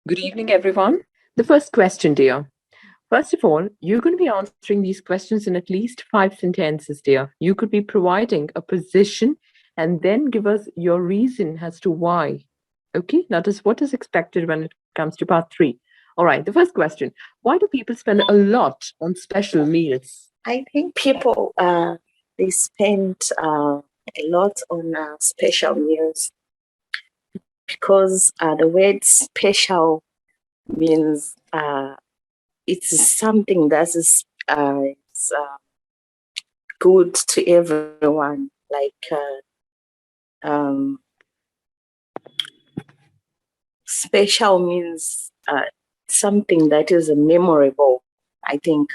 Good evening, everyone. The first question, dear. First of all, you're going to be answering these questions in at least five sentences, dear. You could be providing a position and then give us your reason as to why. Okay, that is what is expected when it comes to part three. All right, the first question. Why do people spend a lot on special meals? I think people they spend a lot on special meals because the word special means it's something that is good to everyone. Um, Special means something that is memorable, I think.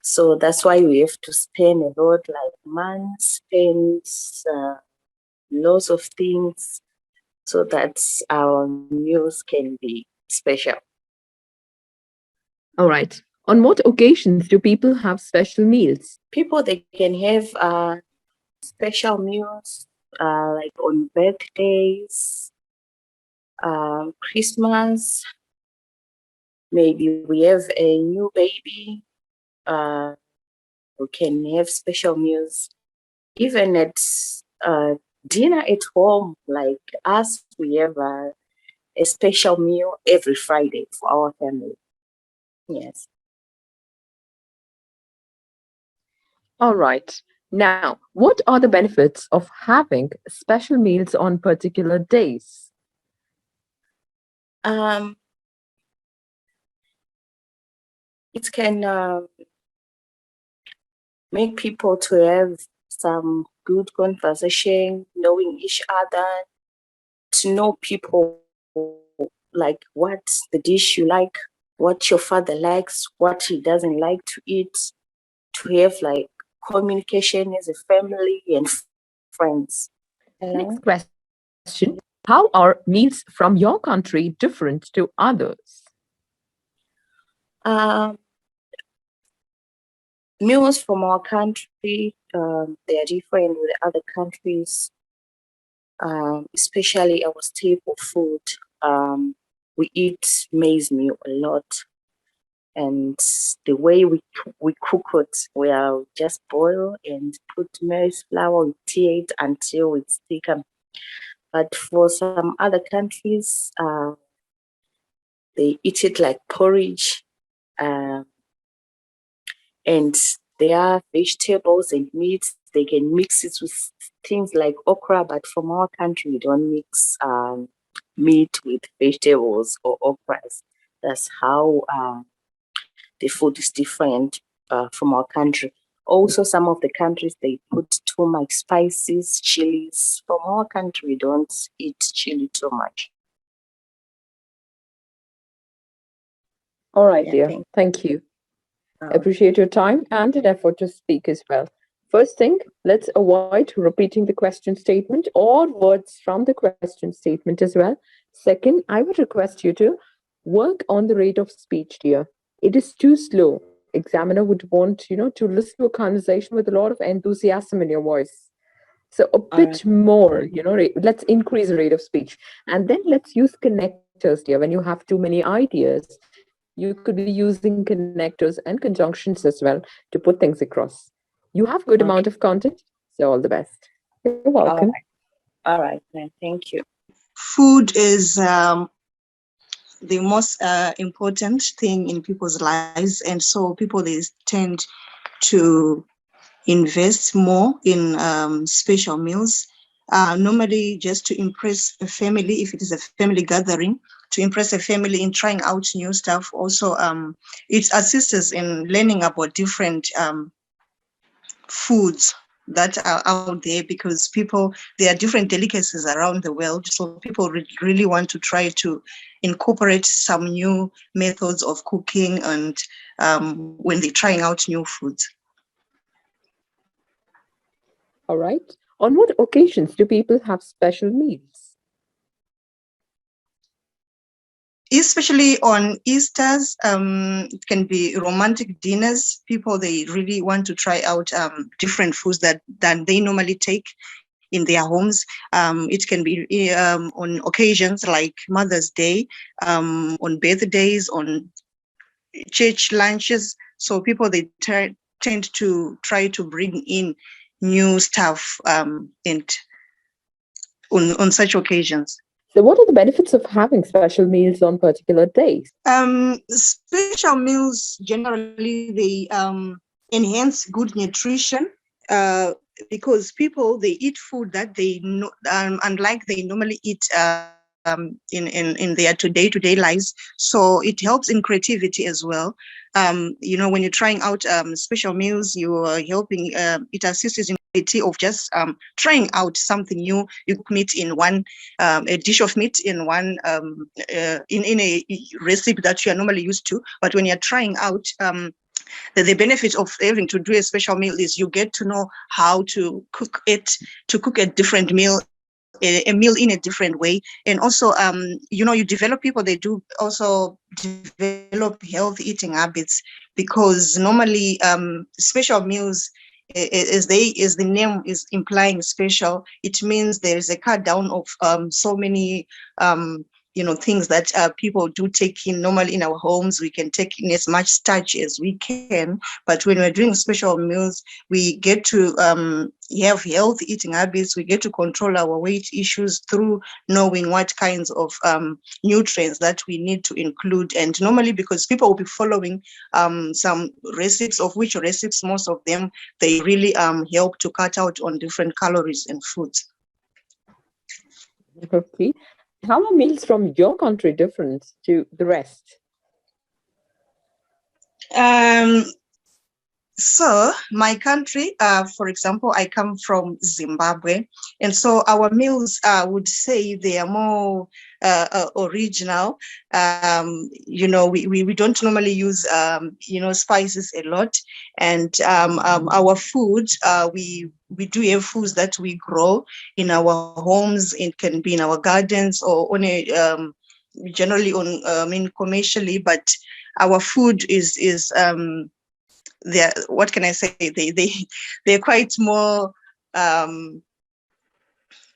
So that's why we have to spend a lot, like man spends lots of things so that our meals can be special. All right. On what occasions do people have special meals? People, they can have special meals like on birthdays, Christmas, maybe we have a new baby, we can have special meals. Even at dinner at home, like us, we have a special meal every Friday for our family. Yes. All right. Now, what are the benefits of having special meals on particular days? Um, it can make people to have some good conversation, knowing each other, to know people, like what the dish you like, what your father likes, what he doesn't like to eat, to have like communication as a family and friends. Hello? Next question. How are meals from your country different to others? Um, Meals from our country, they are different with other countries, especially our staple food. We eat maize meal a lot, and the way we cook it, we are just boil and put maize flour, we tea it until it's thicker. But for some other countries, they eat it like porridge, and there are vegetables and meats. They can mix it with things like okra, but from our country, we don't mix meat with vegetables or okras. That's how the food is different from our country. Also, some of the countries, they put too much spices, chilies. From our country, we don't eat chili too much. All right, Yeah, dear. Thank you. uh, Appreciate your time and an effort to speak as well. First thing, let's avoid repeating the question statement or words from the question statement as well. Second, I would request you to work on the rate of speech, dear. It is too slow. Examiner would want, to listen to a conversation with a lot of enthusiasm in your voice. So a all right. bit more, let's increase the rate of speech. And then let's use connectors, dear. When you have too many ideas, you could be using connectors and conjunctions as well to put things across. You have good amount of content, Okay. so all the best. You're welcome. All right. All right, then. Thank you. Food is the most important thing in people's lives, and so people they tend to invest more in special meals. Normally, just to impress a family, if it is a family gathering, to impress a family in trying out new stuff. Also, it assists us in learning about different foods that are out there, because people, there are different delicacies around the world, so people really want to try to incorporate some new methods of cooking, and when they're trying out new foods. All right. On what occasions do people have special meals? Especially on Easter's, it can be romantic dinners. People, they really want to try out different foods that they normally take in their homes. It can be on occasions like Mother's Day, on birthdays, on church lunches. So people, they tend to try to bring in new stuff and on such occasions. So what are the benefits of having special meals on particular days? Special meals, generally, they enhance good nutrition because people, they eat food that they know, unlike they normally eat in their day-to-day lives. So it helps in creativity as well. When you're trying out special meals, you are helping, it assists in creativity of just trying out something new. You cook meat in one, a dish of meat in one, in a recipe that you are normally used to. But when you're trying out, the benefit of having to do a special meal is you get to know how to cook it, to cook a different meal, a meal in a different way. And also, you develop people, they do also develop healthy eating habits, because normally special meals, as the name is implying special, it means there is a cut down of so many things that people do take in normally in our homes. We can take in as much starch as we can, but when we're doing special meals, we get to have healthy eating habits. We get to control our weight issues through knowing what kinds of nutrients that we need to include. And normally, because people will be following some recipes, of which recipes, most of them, they really help to cut out on different calories in foods. Okay. How are meals from your country different to the rest? So my country, for example, I come from Zimbabwe, and so our meals, would say they are more original. We don't normally use spices a lot, and our food, we do have foods that we grow in our homes. It can be in our gardens or on a generally on commercially, but our food is what can I say? They're quite more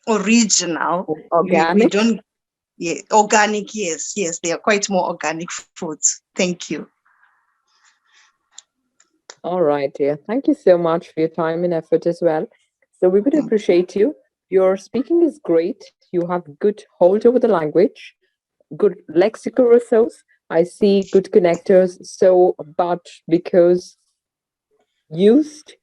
original. Organic? We don't, yeah, organic. Yes, they are quite more organic foods. Thank you. All right, dear. Thank you so much for your time and effort as well. So we would appreciate you. Your speaking is great. You have good hold over the language, good lexical resource. I see good connectors. So, but because used,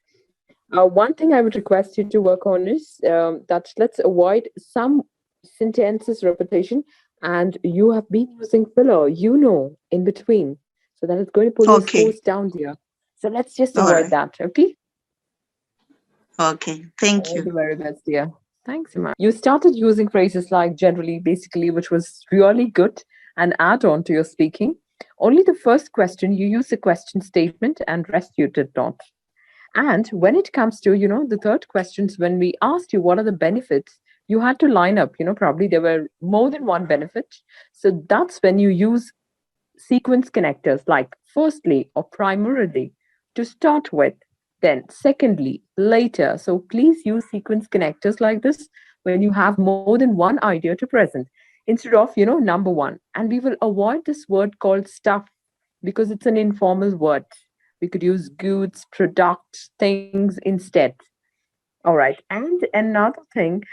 one thing I would request you to work on is that let's avoid some sentences repetition, and you have been using filler, in between. So that is going to pull your Okay. scores down, dear. So let's just All avoid right. that, okay? Okay. Thank All you. the very best, dear. Thanks so much. You started using phrases like generally, basically, which was really good and add on to your speaking. Only the first question, you used the question statement, and rest you did not. And when it comes to, the third questions, when we asked you what are the benefits, you had to line up, probably there were more than one benefit. So that's when you use sequence connectors like firstly or primarily to start with, then secondly, later. So please use sequence connectors like this when you have more than one idea to present instead of, number one. And we will avoid this word called stuff because it's an informal word. We could use goods, products, things instead. All right. And another thing,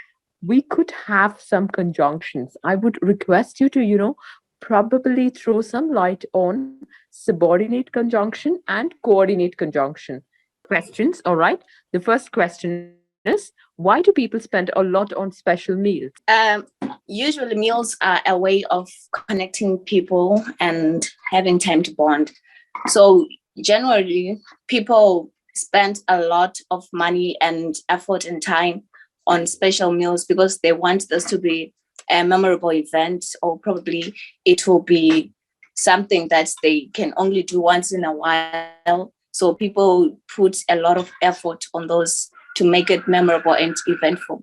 we could have some conjunctions. I would request you to, probably throw some light on subordinate conjunction and coordinate conjunction. Questions. All right. The first question is, why do people spend a lot on special meals? Usually meals are a way of connecting people and having time to bond. So generally, people spend a lot of money and effort and time on special meals because they want this to be a memorable event, or probably it will be something that they can only do once in a while. So people put a lot of effort on those to make it memorable and eventful.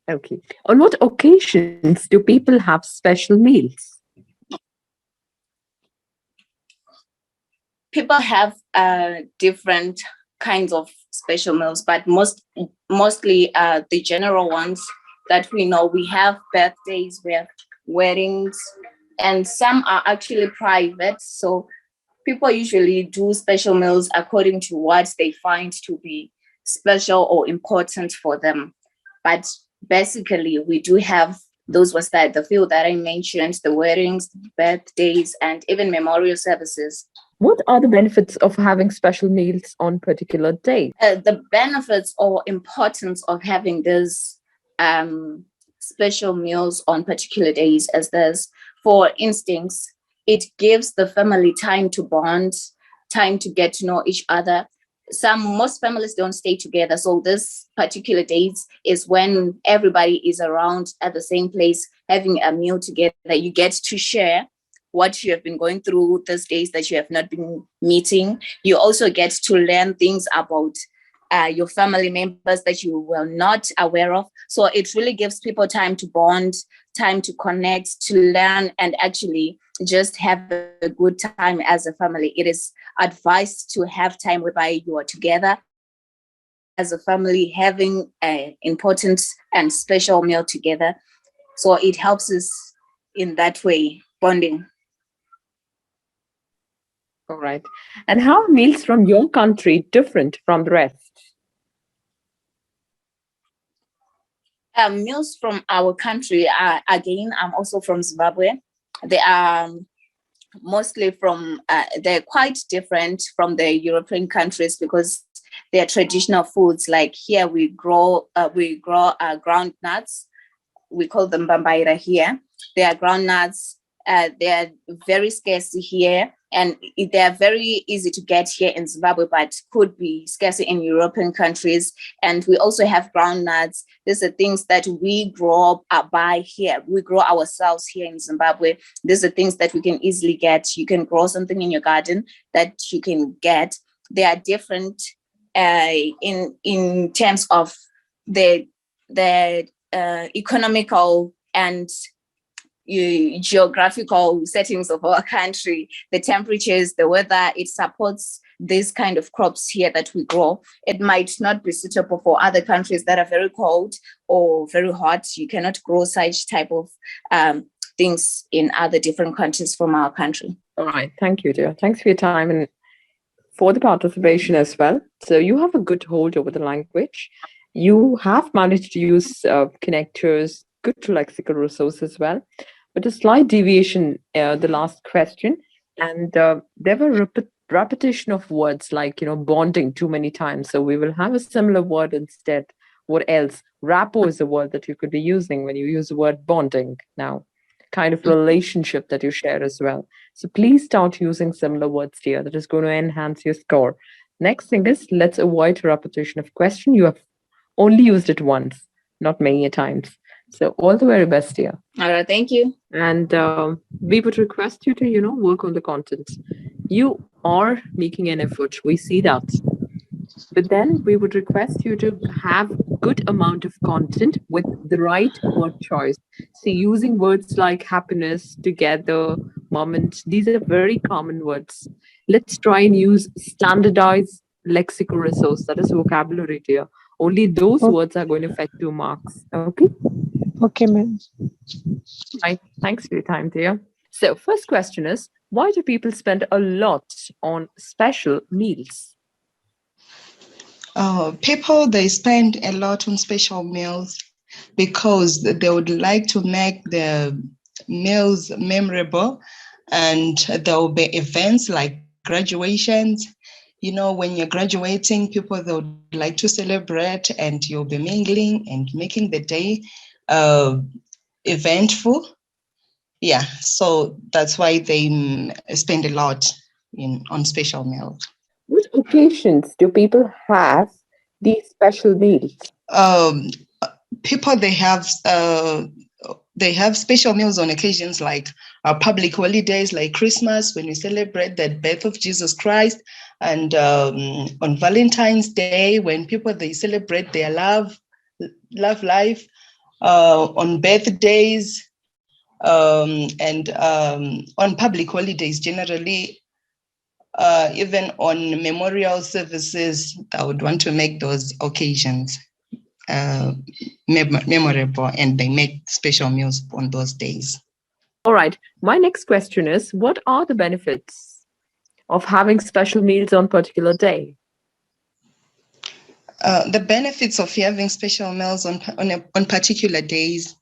Okay. On what occasions do people have special meals? People have different kinds of special meals, but mostly the general ones that we know. We have birthdays, we have weddings, and some are actually private. So people usually do special meals according to what they find to be special or important for them. But basically, we do have those was that the few that I mentioned, the weddings, birthdays, and even memorial services. What are the benefits of having special meals on particular days? The benefits or importance of having these special meals on particular days as this, for instance, it gives the family time to bond, time to get to know each other. Most families don't stay together, so this particular days is when everybody is around at the same place having a meal together. You get to share what you have been going through these days that you have not been meeting. You also get to learn things about your family members that you were not aware of. So it really gives people time to bond, time to connect, to learn, and actually just have a good time as a family. It is advised to have time whereby you are together as a family, having an important and special meal together. So it helps us in that way, bonding. All right. And how are meals from your country different from the rest? Meals from our country, again, I'm also from Zimbabwe. They are mostly from, they're quite different from the European countries because they're traditional foods. Like here we grow ground nuts. We call them bambaira here. They are ground nuts. They are very scarce here, and they are very easy to get here in Zimbabwe, but could be scarce in European countries. And we also have ground nuts. These are things that we grow up by here. We grow ourselves here in Zimbabwe. These are things that we can easily get. You can grow something in your garden that you can get. They are different in terms of the economical and geographical settings of our country, the temperatures, the weather. It supports this kind of crops here that we grow. It might not be suitable for other countries that are very cold or very hot. You cannot grow such type of things in other different countries from our country. All right. Thank you, dear. Thanks for your time and for the participation as well. So you have a good hold over the language. You have managed to use connectors, good lexical resource as well. But a slight deviation, the last question, and there were repetition of words like, bonding too many times. So we will have a similar word instead. What else? Rapport is a word that you could be using when you use the word bonding now, kind of relationship that you share as well. So please start using similar words here. That is going to enhance your score. Next thing is, let's avoid repetition of question. You have only used it once, not many a times. So all the very best here. All right, thank you. And we would request you to, work on the content. You are making an effort. We see that. But then we would request you to have good amount of content with the right word choice. See, using words like happiness, together, moment, these are very common words. Let's try and use standardized lexical resource, that is vocabulary here. Only those words are going to fetch 2 marks. Okay? Okay, ma'am. Right. Thanks for your time, dear. So, first question is, why do people spend a lot on special meals? People, they spend a lot on special meals because they would like to make the meals memorable, and there will be events like graduations. When you're graduating, people, they would like to celebrate, and you'll be mingling and making the day eventful. Yeah, so that's why they spend a lot on special meals. What occasions do people have these special meals? People, they have special meals on occasions like public holidays, like Christmas, when we celebrate the birth of Jesus Christ, and on Valentine's Day, when people, they celebrate their love life, on birthdays, and on public holidays generally. even on memorial services, I would want to make those occasions memorable, and they make special meals on those days. All right. My next question is, what are the benefits of having special meals on particular day? The benefits of having special meals on particular days.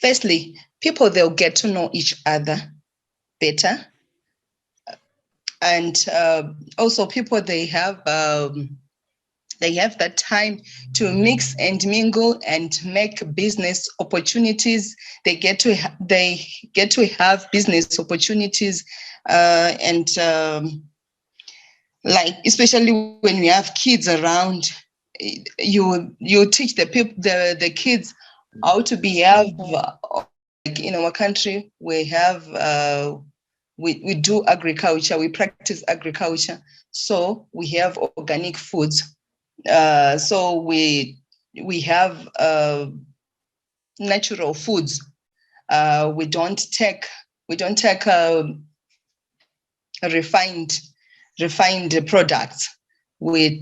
Firstly, people, they'll get to know each other better, and also people, they have that time to mix and mingle and make business opportunities. They get to have business opportunities, and like, especially when we have kids around, you teach the kids how to behave. Like in our country, we have we do agriculture, we practice agriculture, so we have organic foods. So we have natural foods. We don't take refined products. With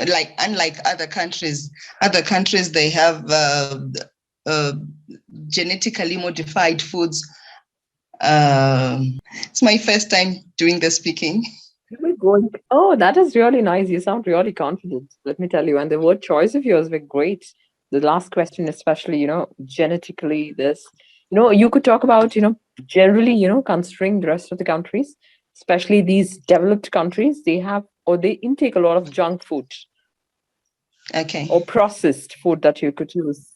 like, unlike other countries they have genetically modified foods. It's my first time doing the speaking. Oh, that is really nice. You sound really confident, let me tell you. And the word choice of yours were great. The last question, especially, genetically, this, you could talk about, generally, considering the rest of the countries, especially these developed countries, they intake a lot of junk food. Okay. Or processed food that you could use.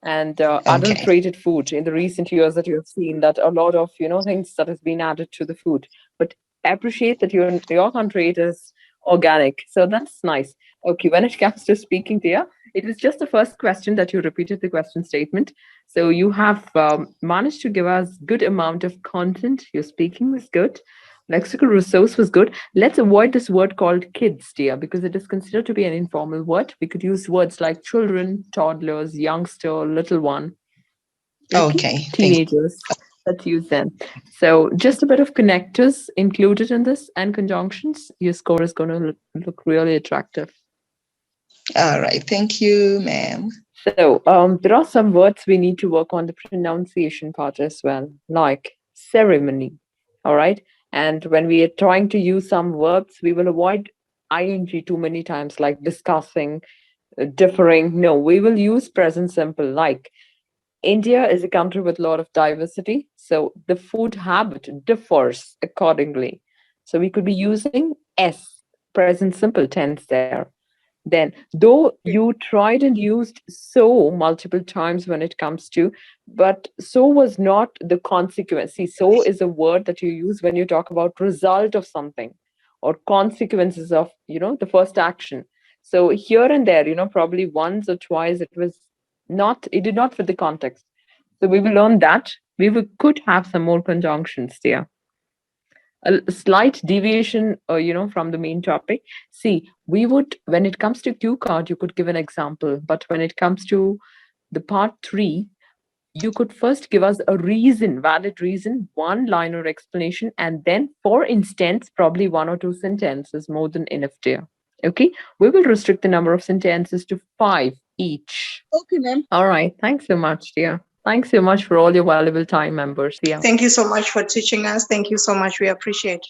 And adulterated food in the recent years that you have seen, that a lot of, things that has been added to the food. But I appreciate that your country, it is organic. So that's nice. Okay, when it comes to speaking there, it was just the first question that you repeated the question statement. So you have managed to give us good amount of content. Your speaking was good. Lexical resource was good. Let's avoid this word called kids, dear, because it is considered to be an informal word. We could use words like children, toddlers, youngster, little one. Okay. Teenagers. Let's use them. So just a bit of connectors included in this and conjunctions. Your score is going to look really attractive. All right. Thank you, ma'am. So there are some words we need to work on the pronunciation part as well, like ceremony. All right. And when we are trying to use some verbs, we will avoid ing too many times, like discussing, differing. No, we will use present simple, like India is a country with a lot of diversity. So the food habit differs accordingly. So we could be using S, present simple tense there. Then, though you tried and used so multiple times when it comes to, but so was not the consequence. See, so is a word that you use when you talk about result of something or consequences of, the first action. So here and there, probably once or twice it did not fit the context. So we will learn that. Could have some more conjunctions there. A slight deviation, from the main topic. See, when it comes to cue card, you could give an example, but when it comes to the part 3, you could first give us a reason, valid reason, one liner explanation, and then, for instance, probably 1 or 2 sentences, more than enough there. Okay, we will restrict the number of sentences to 5 each. Okay, ma'am. All right, thanks so much, dear. Thanks so much for all your valuable time, members. Yeah. Thank you so much for teaching us. Thank you so much. We appreciate it.